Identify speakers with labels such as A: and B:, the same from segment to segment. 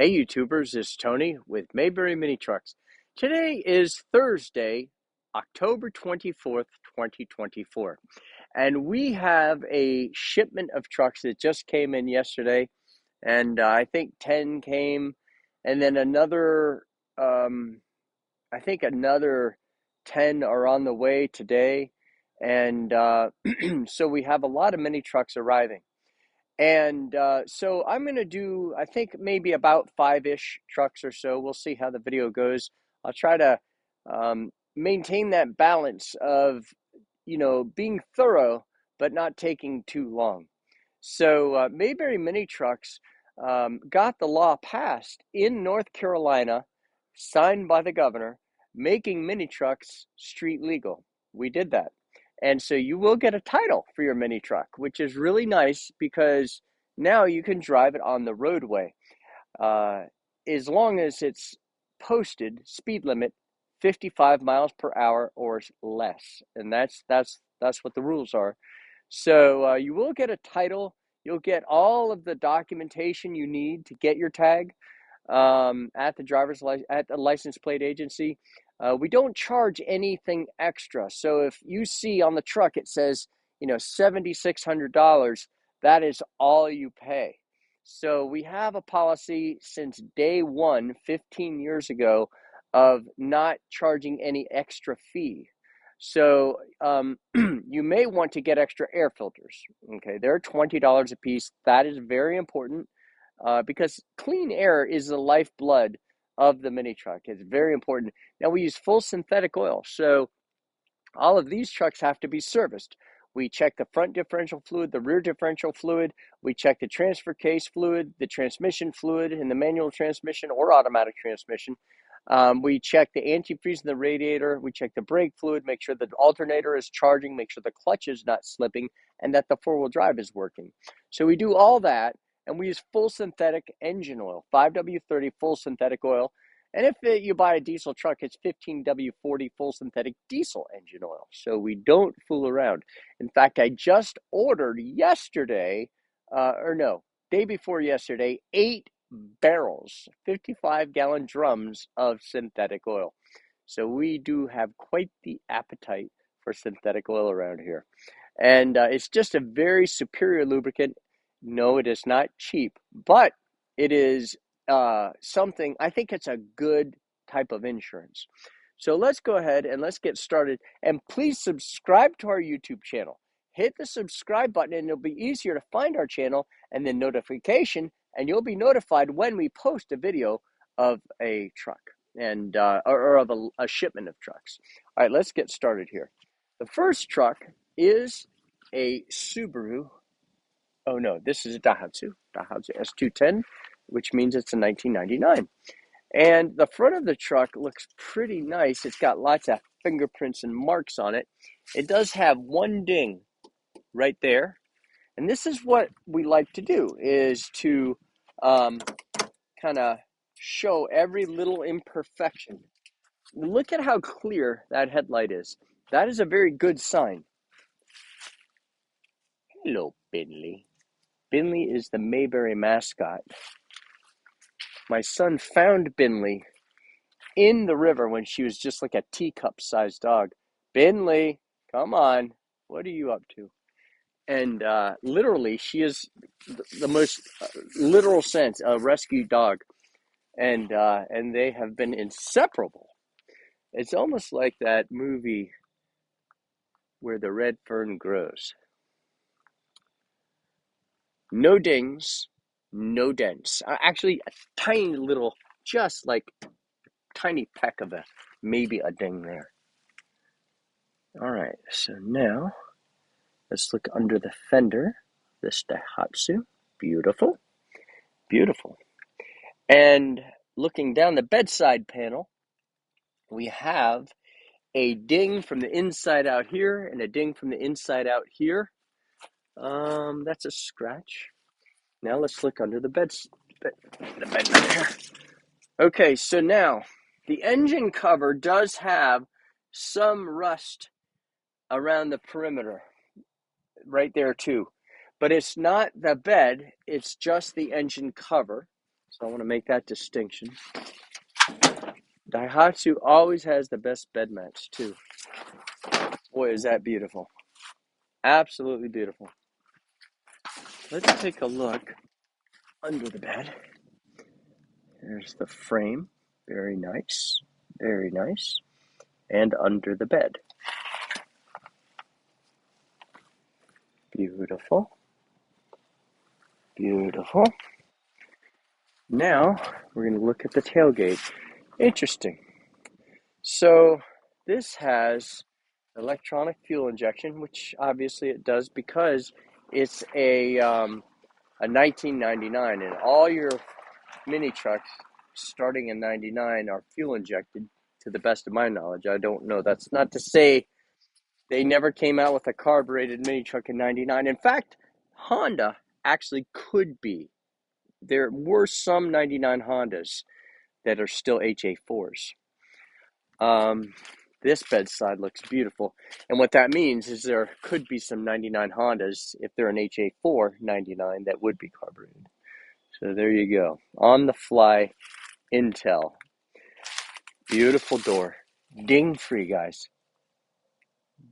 A: Hey YouTubers, it's Tony with Mayberry Mini Trucks. Today is Thursday, October 24th, 2024. And we have a shipment of trucks that just came in yesterday. And I think 10 came. And then I think another 10 are on the way today. And so we have a lot of mini trucks arriving. And so I'm going to do, I think, maybe about five-ish trucks or so. We'll see how the video goes. I'll try to maintain that balance of, being thorough, but not taking too long. So Mayberry Mini Trucks got the law passed in North Carolina, signed by the governor, making mini trucks street legal. We did that. And so you will get a title for your mini truck, which is really nice because now you can drive it on the roadway. As long as it's posted speed limit 55 miles per hour or less. And that's what the rules are. So you will get a title. You'll get all of the documentation you need to get your tag at the license plate agency. We don't charge anything extra. So if you see on the truck it says, $7,600, that is all you pay. So we have a policy since day one, 15 years ago, of not charging any extra fee. So you may want to get extra air filters. Okay, they're $20 a piece. That is very important because clean air is the lifeblood of the mini truck. It's very important. Now we use full synthetic oil, so all of these trucks have to be serviced. We check the front differential fluid, the rear differential fluid. We check the transfer case fluid, the transmission fluid in the manual transmission or automatic transmission. We check the antifreeze in the radiator. We check the brake fluid, make sure the alternator is charging, make sure the clutch is not slipping, and that the four-wheel drive is working. So we do all that, and we use full synthetic engine oil, 5W30 full synthetic oil. And if you buy a diesel truck, it's 15W40 full synthetic diesel engine oil. So we don't fool around. In fact, I just ordered yesterday, day before yesterday, 8 barrels, 55-gallon drums of synthetic oil. So we do have quite the appetite for synthetic oil around here. And it's just a very superior lubricant. No, it is not cheap, but it is something, I think it's a good type of insurance. So let's go ahead and let's get started. And please subscribe to our YouTube channel. Hit the subscribe button and it'll be easier to find our channel, and then notification, and you'll be notified when we post a video of a truck and or of a shipment of trucks. All right, let's get started here. The first truck is a Subaru. Oh no, this is a Daihatsu S210, which means it's a 1999. And the front of the truck looks pretty nice. It's got lots of fingerprints and marks on it. It does have one ding right there. And this is what we like to do, is to kind of show every little imperfection. Look at how clear that headlight is. That is a very good sign. Hello, Binley. Binley is the Mayberry mascot. My son found Binley in the river when she was just like a teacup-sized dog. Binley, come on. What are you up to? And literally, she is the most literal sense a rescue dog. And they have been inseparable. It's almost like that movie Where the Red Fern Grows. No dings, no dents. Actually, a tiny little, just like tiny peck of maybe a ding there. All right, so now let's look under the fender. This Daihatsu, beautiful, beautiful. And looking down the bedside panel, we have a ding from the inside out here and a ding from the inside out here. That's a scratch. Now let's look under the bed there. Okay, so now the engine cover does have some rust around the perimeter right there too, but it's not the bed, it's just the engine cover. So I want to make that distinction. Daihatsu always has the best bed mats too. Boy, is that beautiful. Absolutely beautiful. Let's take a look under the bed. There's the frame. Very nice. Very nice. And under the bed. Beautiful. Beautiful. Now, we're going to look at the tailgate. Interesting. So, this has electronic fuel injection, which obviously it does because it's a 1999, and all your mini trucks starting in 99 are fuel injected, to the best of my knowledge. I don't know. That's not to say they never came out with a carbureted mini truck in 99. In fact, Honda actually could be. There were some 99 Hondas that are still HA4s. This bedside looks beautiful. And what that means is there could be some 99 Hondas, if they're an HA4 99, that would be carbureted. So there you go. On the fly intel. Beautiful door. Ding free, guys.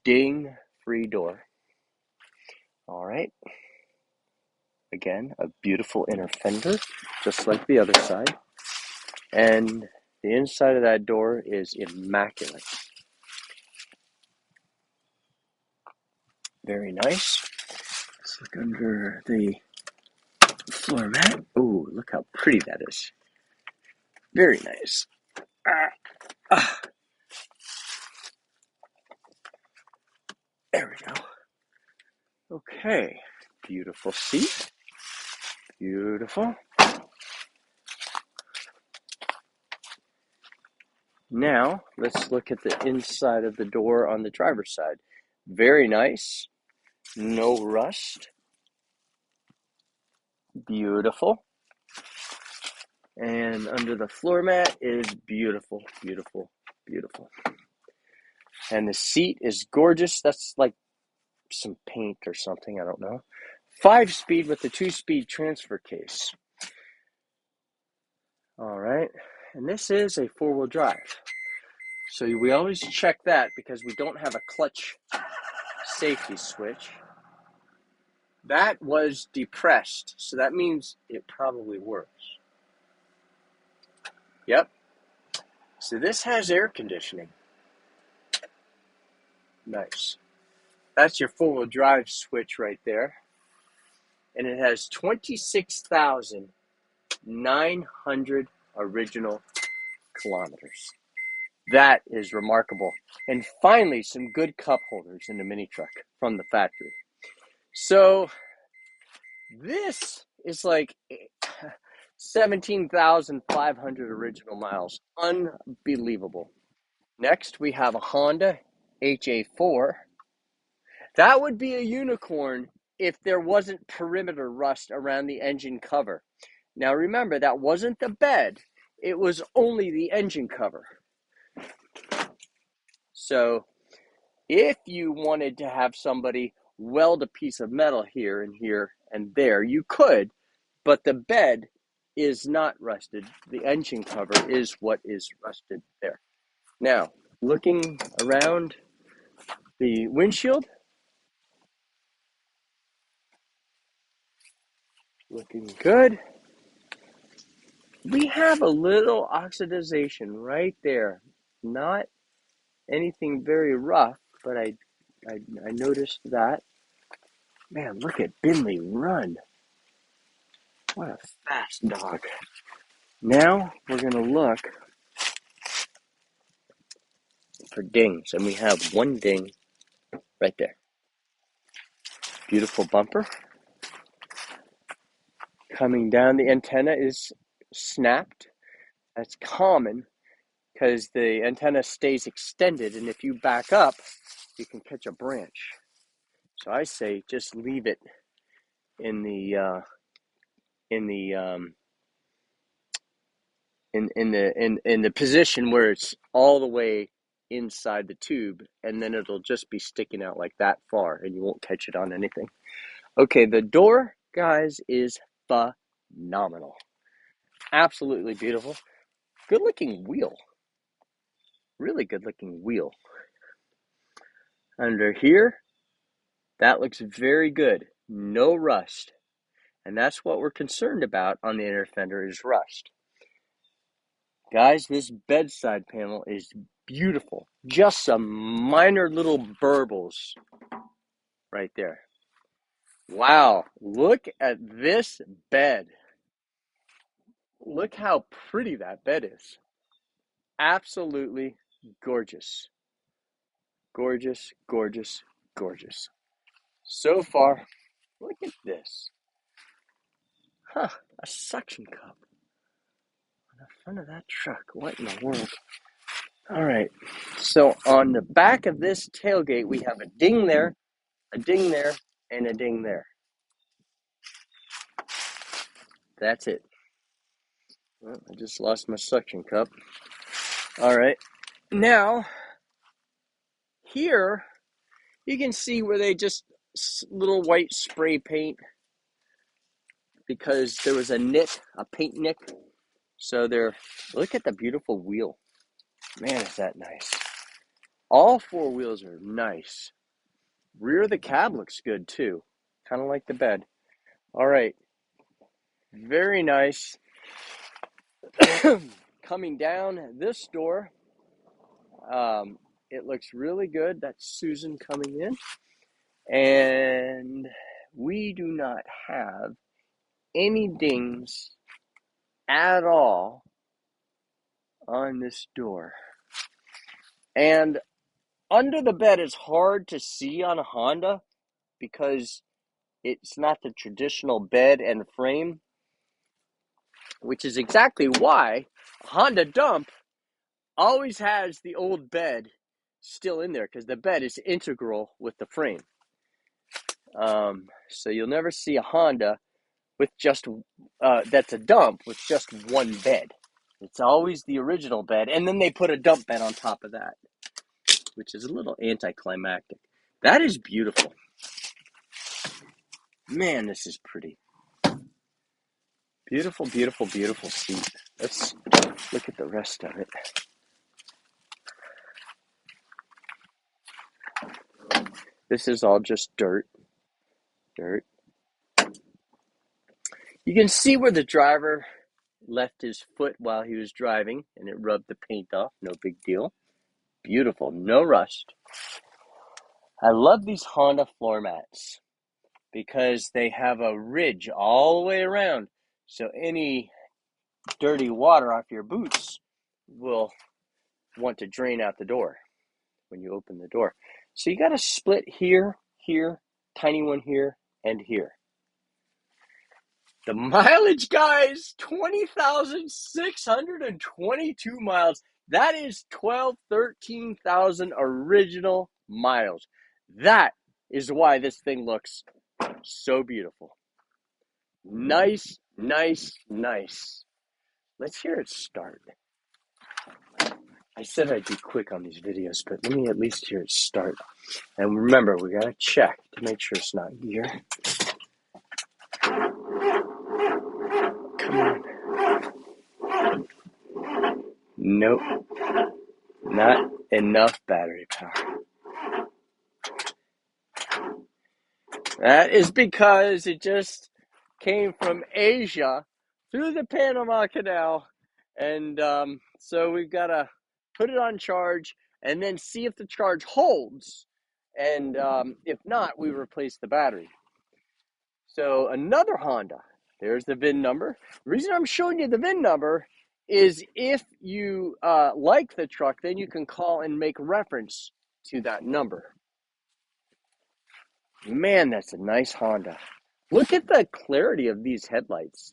A: Ding free door. All right. Again, a beautiful inner fender, just like the other side. And the inside of that door is immaculate. Very nice. Let's look under the floor mat. Oh, look how pretty that is. Very nice. There we go. Okay. Beautiful seat. Beautiful. Now, let's look at the inside of the door on the driver's side. Very nice. No rust. Beautiful. And under the floor mat is beautiful, beautiful, beautiful. And the seat is gorgeous. That's like some paint or something, I don't know. 5-speed with the 2-speed transfer case. All right. And this is a 4-wheel drive. So we always check that because we don't have a clutch safety switch. That was depressed, so that means it probably works. Yep. So this has air conditioning. Nice. That's your 4-wheel drive switch right there. And it has 26,900 original kilometers. That is remarkable. And finally, some good cup holders in the mini truck from the factory. So this is like 17,500 original miles. Unbelievable. Next, we have a Honda HA4. That would be a unicorn if there wasn't perimeter rust around the engine cover. Now remember, that wasn't the bed. It was only the engine cover. So if you wanted to have somebody weld a piece of metal here and here and there, you could, but the bed is not rusted. The engine cover is what is rusted there. Now, looking around the windshield, looking good. We have a little oxidization right there. Not anything very rough, but I noticed that. Man, look at Binley run. What a fast dog. Now we're going to look for dings, and we have one ding right there. Beautiful bumper. Coming down, the antenna is snapped. That's common because the antenna stays extended, and if you back up, you can catch a branch. So I say just leave it in the position where it's all the way inside the tube, and then it'll just be sticking out like that far, and you won't catch it on anything. Okay, the door, guys, is phenomenal. Absolutely beautiful. Good looking wheel. Really good looking wheel. Under here, that looks very good. No rust. And that's what we're concerned about on the inner fender is rust. Guys, this bedside panel is beautiful. Just some minor little burbles right there. Wow, look at this bed. Look how pretty that bed is. Absolutely gorgeous. Gorgeous, gorgeous, gorgeous. So far, look at this. Huh, a suction cup on the front of that truck. What in the world? All right, so on the back of this tailgate, we have a ding there, and a ding there. That's it. Well, I just lost my suction cup. All right, now here you can see where they just little white spray paint because there was a nick, a paint nick. So there, look at the beautiful wheel. Man, is that nice. All four wheels are nice. Rear of the cab looks good too. Kind of like the bed. All right. Very nice. Coming down this door, it looks really good. That's Susan coming in. And we do not have any dings at all on this door. And under the bed is hard to see on a Honda because it's not the traditional bed and frame, which is exactly why a Honda dump always has the old bed still in there because the bed is integral with the frame. So you'll never see a Honda with just that's a dump with just one bed. It's always the original bed, and then they put a dump bed on top of that, which is a little anticlimactic. That is beautiful. Man, this is pretty. Beautiful, beautiful, beautiful seat. Let's look at the rest of it. This is all just dirt. Dirt. You can see where the driver left his foot while he was driving, and it rubbed the paint off. No big deal. Beautiful. No rust. I love these Honda floor mats because they have a ridge all the way around. So any dirty water off your boots will want to drain out the door when you open the door. So you got a split here, here, tiny one here, and here. The mileage, guys, 20,622 miles. That is 13,000 original miles. That is why this thing looks so beautiful. Nice, nice, nice. Let's hear it start. I said I'd be quick on these videos, but let me at least hear it start. And remember, we gotta check to make sure it's not here. Come on. Nope. Not enough battery power. That is because it just came from Asia through the Panama Canal. And so we've got to put it on charge and then see if the charge holds. And if not, we replace the battery. So another Honda. There's the VIN number. The reason I'm showing you the VIN number is if you like the truck, then you can call and make reference to that number. Man, that's a nice Honda. Look at the clarity of these headlights.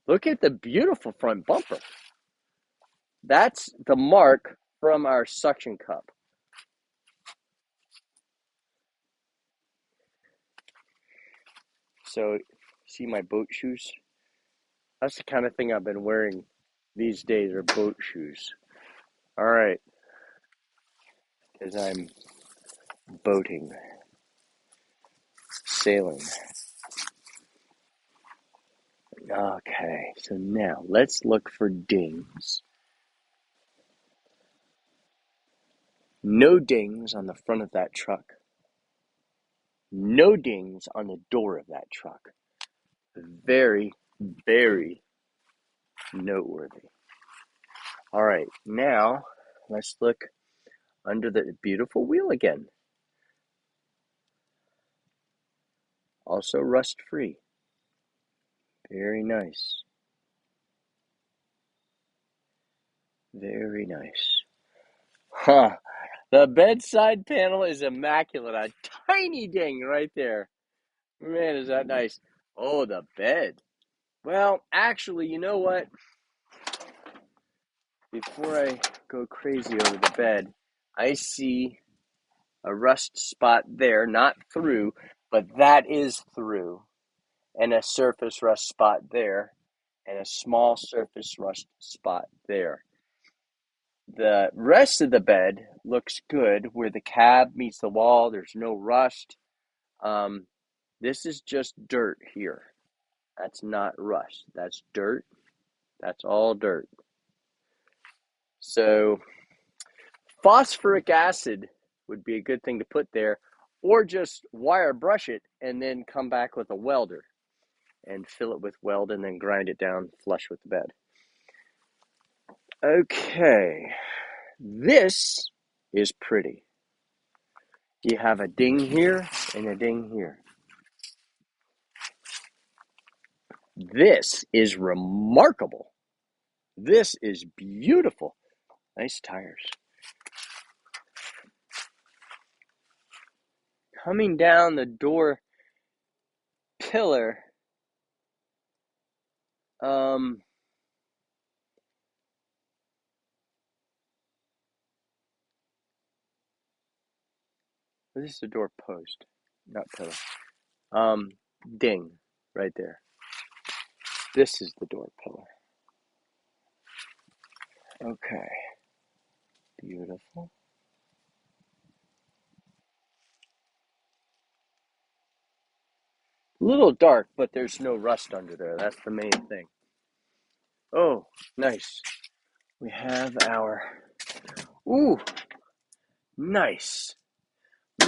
A: Look at the beautiful front bumper. That's the mark from our suction cup. So, see my boat shoes? That's the kind of thing I've been wearing these days are boat shoes. All right. Because I'm boating, sailing. Okay, so now let's look for dings. No dings on the front of that truck. No dings on the door of that truck. Very, very noteworthy. All right, now let's look under the beautiful wheel again. Also rust-free. Very nice. Very nice. Huh. The bedside panel is immaculate. A tiny ding right there. Man, is that nice. Oh, the bed. Well, actually, you know what? Before I go crazy over the bed, I see a rust spot there, not through, but that is through, and a surface rust spot there, and a small surface rust spot there. The rest of the bed looks good where the cab meets the wall. There's no rust. This is just dirt here. That's not rust. That's dirt. That's all dirt. So phosphoric acid would be a good thing to put there, or just wire brush it and then come back with a welder and fill it with weld and then grind it down flush with the bed. Okay, this is pretty. You have a ding here and a ding here. This is remarkable. This is beautiful. Nice tires. Coming down the door pillar, this is the door post, not pillar. Ding, right there. This is the door pillar. Okay, beautiful. A little dark, but there's no rust under there. That's the main thing. Oh, nice. We have our, ooh, nice.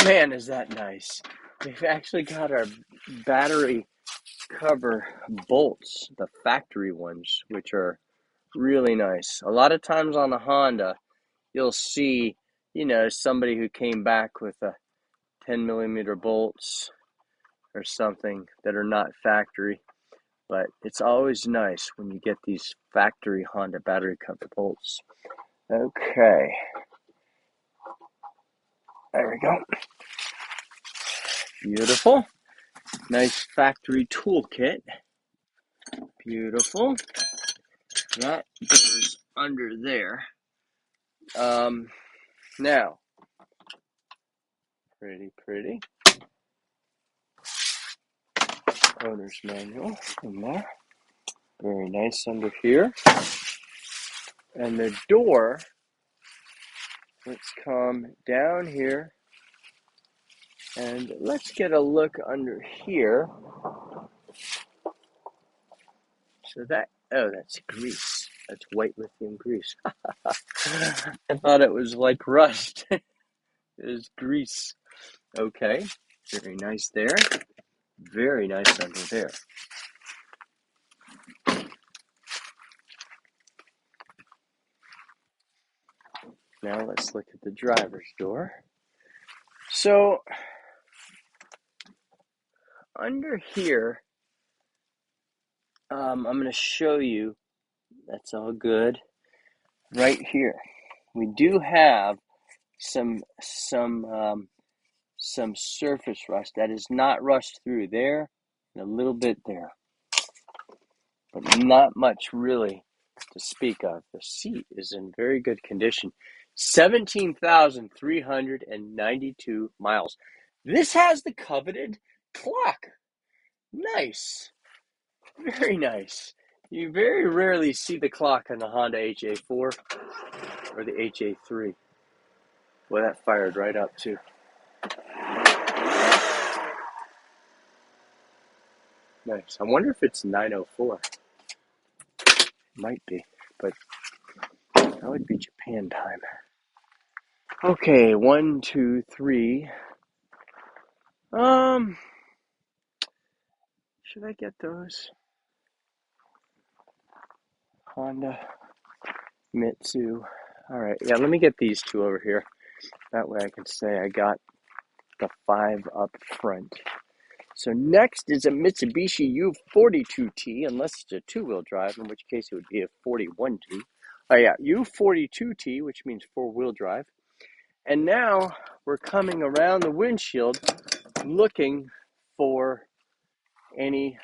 A: Man, is that nice. We've actually got our battery cover bolts, the factory ones, which are really nice. A lot of times on the Honda, you'll see, somebody who came back with a 10 millimeter bolts or something that are not factory. But it's always nice when you get these factory Honda battery cover bolts. Okay. There we go. Beautiful. Nice factory toolkit. Beautiful. That goes under there. Now, pretty. Owner's manual in there. Very nice under here. And the door, let's come down here and let's get a look under here. So that's grease. That's white lithium grease. I thought it was like rust. It is grease. Okay, very nice there. Very nice under there. Now let's look at the driver's door. So under here, I'm going to show you. That's all good. Right here, we do have some surface rust that is not rust through there, and a little bit there, but not much really to speak of. The seat is in very good condition. 17,392 miles. This has the coveted clock. Nice. Very nice. You very rarely see the clock on the Honda HA4 or the HA3. Boy, that fired right up too. Nice. I wonder if it's 9:04. Might be, but that would be Japan time. Okay, 1, 2, 3. Should I get those? Honda, Mitsu. All right, yeah, let me get these two over here. That way I can say I got the 5 up front. So next is a Mitsubishi U42T, unless it's a two-wheel drive, in which case it would be a 41T. Oh yeah, U42T, which means four-wheel drive. And now we're coming around the windshield looking for any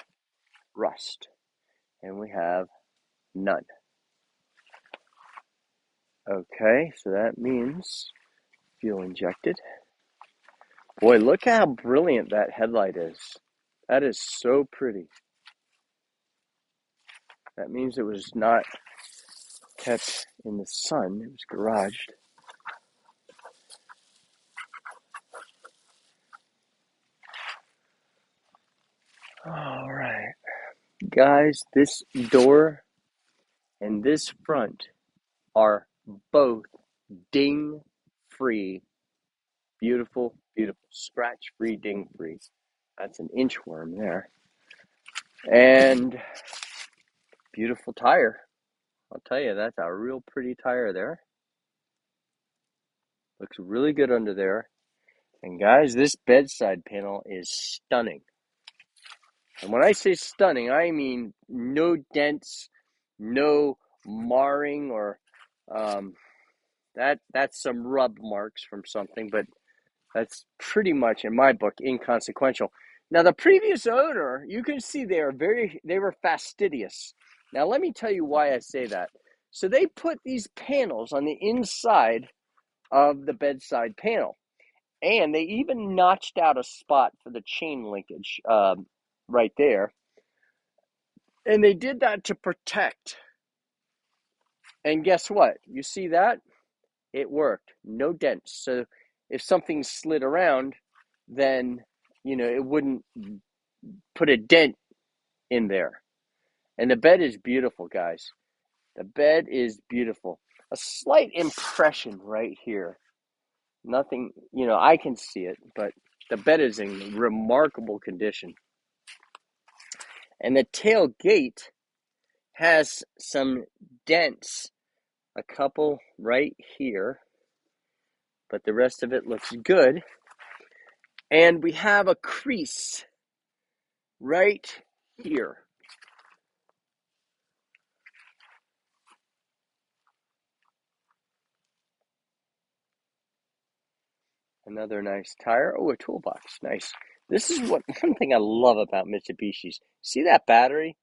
A: rust. And we have none. Okay, so that means fuel injected. Boy, look how brilliant that headlight is. That is so pretty. That means it was not kept in the sun. It was garaged. All right. Guys, this door and this front are both ding-free. Beautiful, beautiful. Scratch-free, ding-free. That's an inchworm there. And beautiful tire. I'll tell you, that's a real pretty tire there. Looks really good under there. And guys, this bedside panel is stunning. And when I say stunning, I mean no dents, no marring, or that's some rub marks from something, but that's pretty much, in my book, inconsequential. Now, the previous owner, you can see they were fastidious. Now, let me tell you why I say that. So they put these panels on the inside of the bedside panel, and they even notched out a spot for the chain linkage right there. And they did that to protect. And guess what? You see that? It worked. No dents. So if something slid around, then, it wouldn't put a dent in there. And the bed is beautiful, guys. The bed is beautiful. A slight impression right here. Nothing, I can see it, but the bed is in remarkable condition. And the tailgate has some dents, a couple right here, but the rest of it looks good. And we have a crease right here. Another nice tire. Oh, a toolbox. Nice. This is one thing I love about Mitsubishis. See that battery?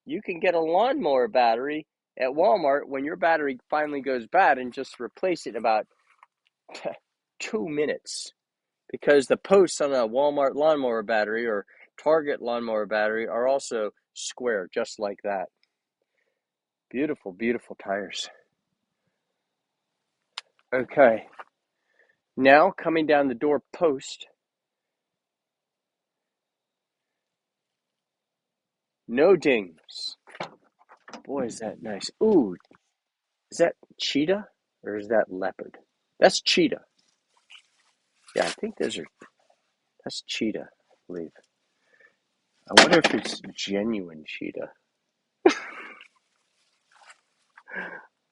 A: You can get a lawnmower battery at Walmart when your battery finally goes bad and just replace it in about 2 minutes. Because the posts on a Walmart lawnmower battery or Target lawnmower battery are also square, just like that. Beautiful, beautiful tires. Okay. Now, coming down the door post. No dings. Boy, is that nice. Ooh, is that cheetah or is that leopard? That's cheetah. Yeah, I think that's cheetah, I believe. I wonder if it's genuine cheetah.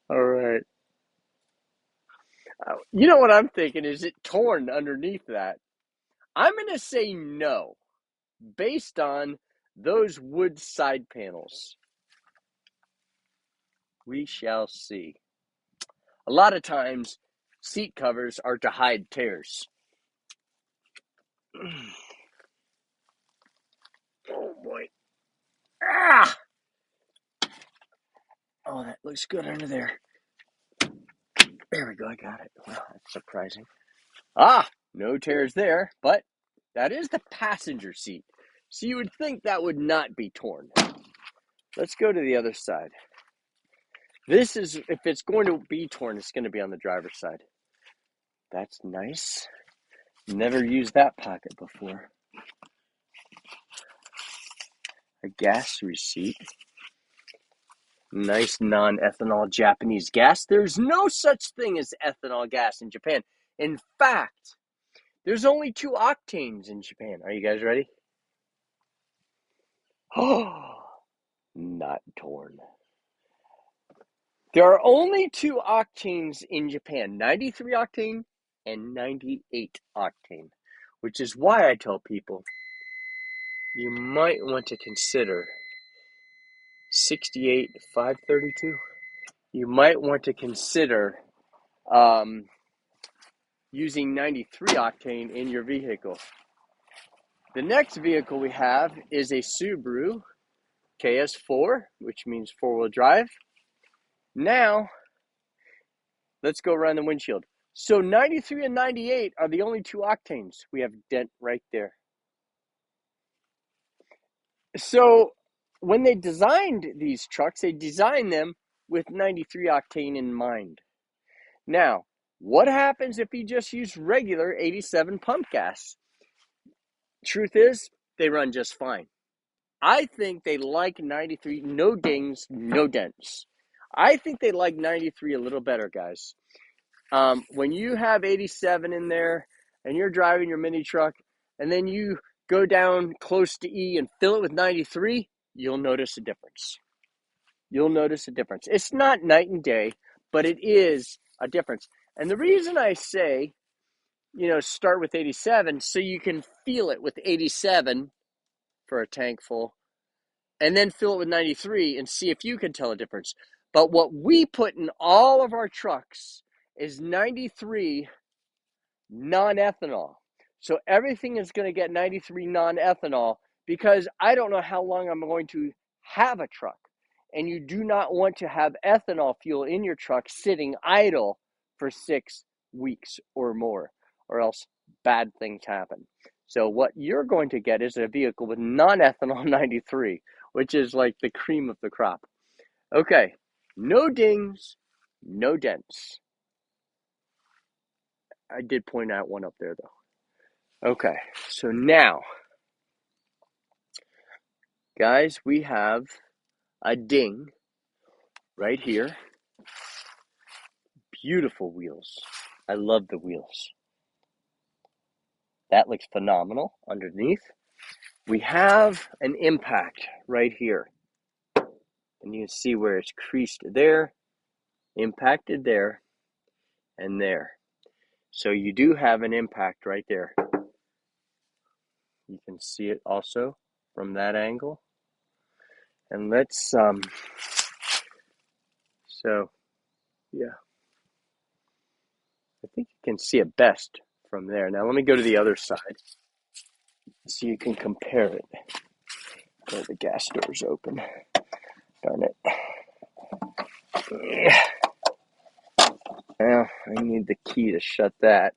A: All right. You know what I'm thinking? Is it torn underneath that? I'm going to say no, based on those wood side panels. We shall see. A lot of times, seat covers are to hide tears. Oh boy. Ah! Oh, that looks good under there. There we go, I got it. Wow, that's surprising. Ah, no tears there, but that is the passenger seat. So you would think that would not be torn. Let's go to the other side. This is, if it's going to be torn, it's going to be on the driver's side. That's nice. Never used that pocket before. a gas receipt. Nice non-ethanol Japanese gas. There's no such thing as ethanol gas in Japan. In fact, there's only 2 octanes in Japan. Are you guys ready? Oh, not torn. There are only 2 octanes in Japan, 93 octane and 98 octane, which is why I tell people you might want to consider 68 532. You might want to consider using 93 octane in your vehicle. The next vehicle we have is a Subaru KS4, which means 4-wheel drive. Now, let's go around the windshield. So 93 and 98 are the only 2 octanes. We have dent right there. So when they designed these trucks, they designed them with 93 octane in mind. Now, what happens if you just use regular 87 pump gas? Truth is, they run just fine. I think they like 93, no dings, no dents. I think they like 93 a little better, guys. When you have 87 in there and you're driving your mini truck and then you go down close to E and fill it with 93, you'll notice a difference. You'll notice a difference. It's not night and day, but it is a difference. And the reason I say, start with 87, so you can feel it with 87 for a tank full, and then fill it with 93 and see if you can tell a difference. But what we put in all of our trucks is 93 non-ethanol. So everything is going to get 93 non-ethanol because I don't know how long I'm going to have a truck. And you do not want to have ethanol fuel in your truck sitting idle for 6 weeks or more, or else bad things happen. So what you're going to get is a vehicle with non-ethanol 93, which is like the cream of the crop. Okay, no dings, no dents. I did point out one up there, though. Okay, so now, guys, we have a ding right here. Beautiful wheels. I love the wheels. That looks phenomenal underneath. We have an impact right here. And you can see where it's creased there, impacted there, and there. So you do have an impact right there. You can see it also from that angle. And let's, yeah. I think you can see it best from there. Now let me go to the other side so you can compare it. Oh, the gas door's open. Darn it. Well, I need the key to shut that.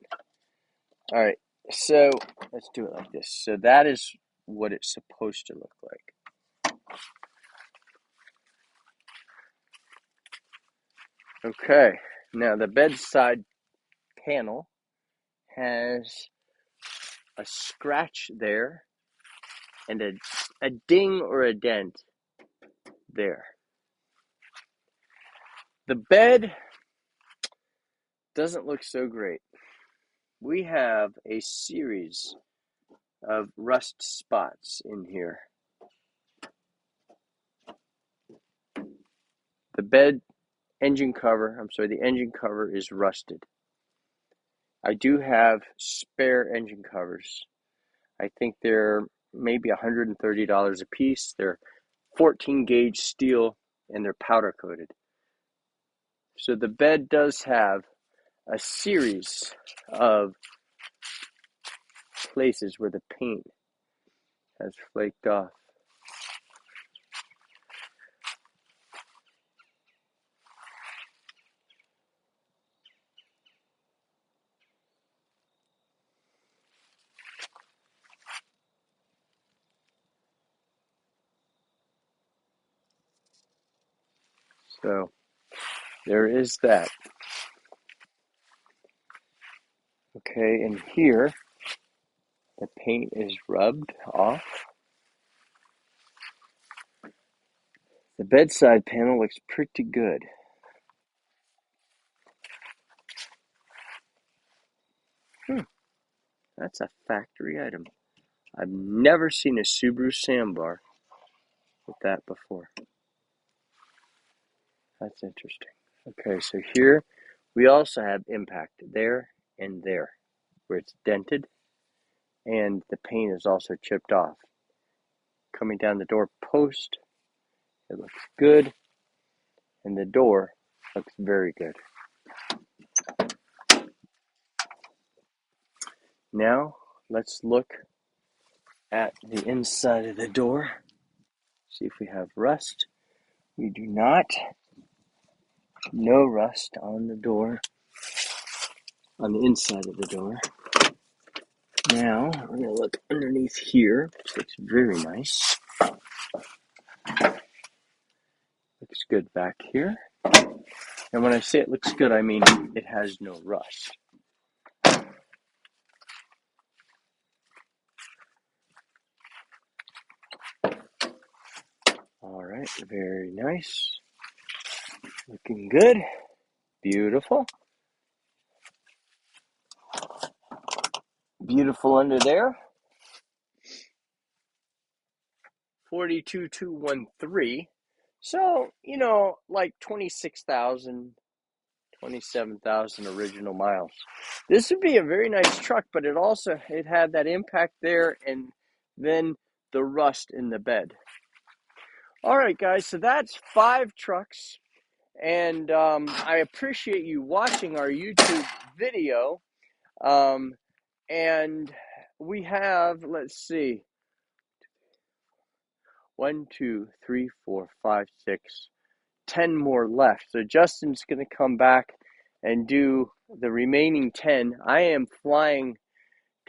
A: All right, so let's do it like this. So that is what it's supposed to look like. Okay, now the bedside panel has a scratch there and a ding or a dent there. The bed doesn't look so great. We have a series of rust spots in here. The engine cover is rusted. I do have spare engine covers. I think they're maybe $130 a piece. They're 14 gauge steel and they're powder coated. So the bed does have a series of places where the paint has flaked off. So there is that. Okay, and here the paint is rubbed off. The bedside panel looks pretty good. That's a factory item. I've never seen a Subaru sandbar with that before. That's interesting. Okay, so here we also have impact there and there, where it's dented, and the paint is also chipped off. Coming down the door post, it looks good, and the door looks very good. Now, let's look at the inside of the door, see if we have rust. We do not. No rust on the door, on the inside of the door. Now, we're going to look underneath here, which looks very nice. Looks good back here. And when I say it looks good, I mean it has no rust. All right, very nice. Looking good. Beautiful. Beautiful under there. 42213. So, like 26,000, 27,000 original miles. This would be a very nice truck, but it had that impact there and then the rust in the bed. All right, guys, so that's 5 trucks. And I appreciate you watching our YouTube video. And we have, let's see, 1, 2, 3, 4, 5, 6, 10 more left. So Justin's going to come back and do the remaining 10. I am flying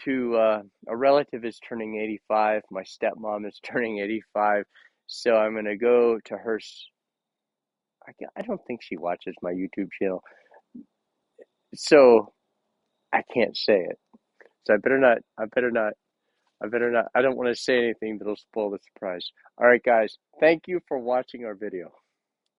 A: to a relative is turning 85. My stepmom is turning 85. So I'm going to go to her. I don't think she watches my YouTube channel. So I can't say it. So I better not. I don't want to say anything that'll spoil the surprise. All right, guys. Thank you for watching our video.